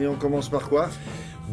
Et on commence par quoi?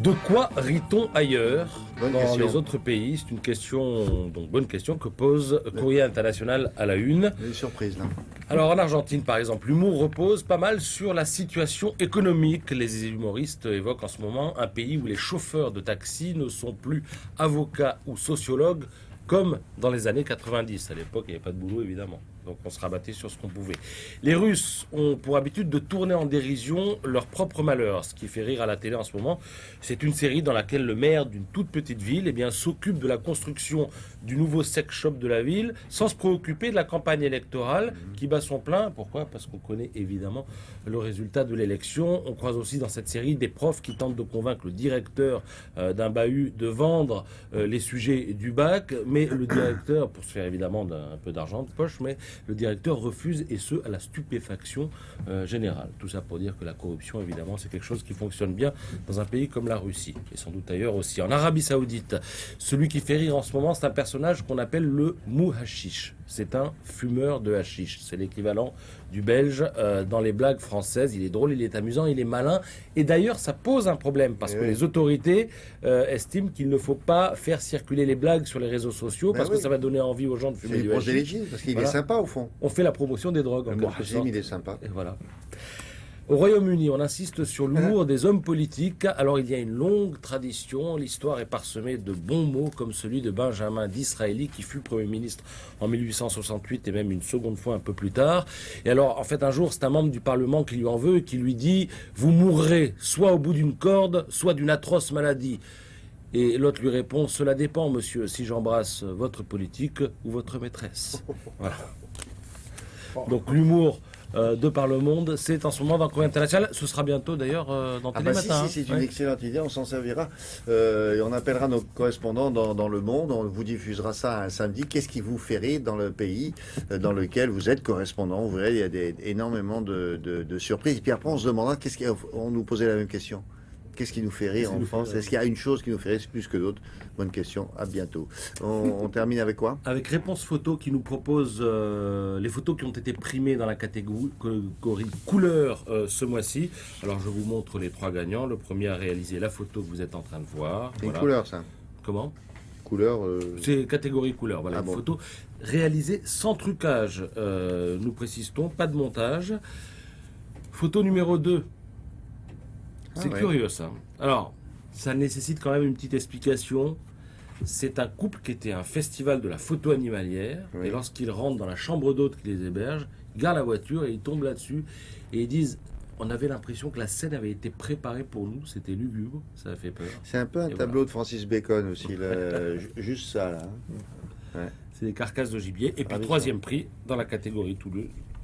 De quoi rit-on ailleurs Bonne dans question. les autres pays? C'est une question, donc bonne question que pose Courrier International à la une. Des surprises là. Alors en Argentine par exemple, l'humour repose pas mal sur la situation économique. Les humoristes évoquent en ce moment un pays où les chauffeurs de taxi ne sont plus avocats ou sociologues comme dans les années 90. À l'époque, il n'y avait pas de boulot évidemment. Donc on se rabattait sur ce qu'on pouvait. Les Russes ont pour habitude de tourner en dérision leur propre malheur. Ce qui fait rire à la télé en ce moment, c'est une série dans laquelle le maire d'une toute petite ville s'occupe de la construction du nouveau sex shop de la ville sans se préoccuper de la campagne électorale qui bat son plein. Pourquoi? Parce qu'on connaît évidemment le résultat de l'élection. On croise aussi dans cette série des profs qui tentent de convaincre le directeur d'un bahut de vendre les sujets du bac. Mais le directeur, pour se faire évidemment un peu d'argent de poche, mais le directeur refuse, et ce, à la stupéfaction générale. Tout ça pour dire que la corruption, évidemment, c'est quelque chose qui fonctionne bien dans un pays comme la Russie, et sans doute ailleurs aussi. En Arabie Saoudite, celui qui fait rire en ce moment, c'est un personnage qu'on appelle le mouhashish. C'est un fumeur de hashish. C'est l'équivalent du belge dans les blagues françaises. Il est drôle, il est amusant, il est malin. Et d'ailleurs, ça pose un problème, parce que les autorités estiment qu'il ne faut pas faire circuler les blagues sur les réseaux sociaux, parce que ça va donner envie aux gens de fumer C'est du du hashish. prosélytisme, parce qu'il est sympa au fond. On fait la promotion des drogues, en Le quelque sorte. il est sympa. Et voilà. Au Royaume-Uni, on insiste sur l'humour des hommes politiques. Alors, il y a une longue tradition. L'histoire est parsemée de bons mots, comme celui de Benjamin Disraeli, qui fut Premier ministre en 1868 et même une seconde fois un peu plus tard. Et alors, en fait, un jour, c'est un membre du Parlement qui lui en veut et qui lui dit « Vous mourrez soit au bout d'une corde, soit d'une atroce maladie ». Et l'autre lui répond « Cela dépend, monsieur, si j'embrasse votre politique ou votre maîtresse. » Voilà. Donc, l'humour de par le monde, c'est en ce moment dans Courrier International. Ce sera bientôt d'ailleurs dans Télématin. Si, c'est une excellente idée, on s'en servira. Et on appellera nos correspondants dans le monde, on vous diffusera ça un samedi. Qu'est-ce qui vous fait rire dans le pays dans lequel vous êtes correspondant? Vous verrez, il y a énormément de surprises. Puis après, on se demandera, on nous posait la même question. Qu'est-ce qui nous fait rire en France? Est-ce qu'il y a une chose qui nous fait rire plus que d'autres? Bonne question, à bientôt. On termine avec quoi? Avec Réponse Photo qui nous propose les photos qui ont été primées dans la catégorie couleur ce mois-ci. Alors je vous montre les trois gagnants. Le premier a réalisé la photo que vous êtes en train de voir. C'est une couleur, ça? Comment? Couleur... C'est catégorie couleur. Voilà, une bon. photo réalisée sans trucage. Nous précisons, pas de montage. Photo numéro 2. C'est curieux ça. Alors, ça nécessite quand même une petite explication. C'est un couple qui était à un festival de la photo animalière. Oui. Et lorsqu'ils rentrent dans la chambre d'hôte qui les héberge, ils gardent la voiture et ils tombent là-dessus. Et ils disent, on avait l'impression que la scène avait été préparée pour nous. C'était lugubre, ça a fait peur. C'est un peu un tableau de Francis Bacon aussi, là. Juste ça, là. Ouais. C'est des carcasses de gibier. Et puis troisième prix, dans la catégorie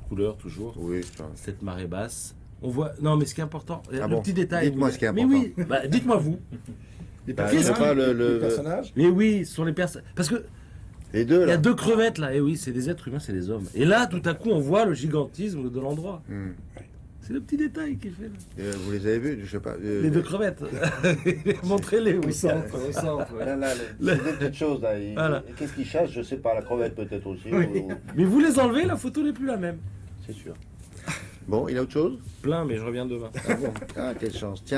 couleur toujours. Oui, Cette marée basse. On voit. Non, mais ce qui est important, le petit détail. Dites-moi ce qui est important. Mais oui, dites-moi vous. Je sais pas, le personnage. Mais oui, ce sont les personnes. Parce que les deux, il y là. a deux crevettes là. Et oui, c'est des êtres humains, c'est des hommes. Et là, tout à coup, on voit le gigantisme de l'endroit. C'est le petit détail qui fait. Vous les avez vus? Je sais pas. Les deux crevettes. Montrez-les Au centre. Ouais. Là, c'est des petites choses, là. Voilà. Qu'est-ce qu'ils chassent? Je sais pas. La crevette, peut-être aussi. Oui. Mais vous les enlevez, la photo n'est plus la même. C'est sûr. Bon, il y a autre chose? Plein, mais je reviens demain. Ah, quelle chance. Tiens.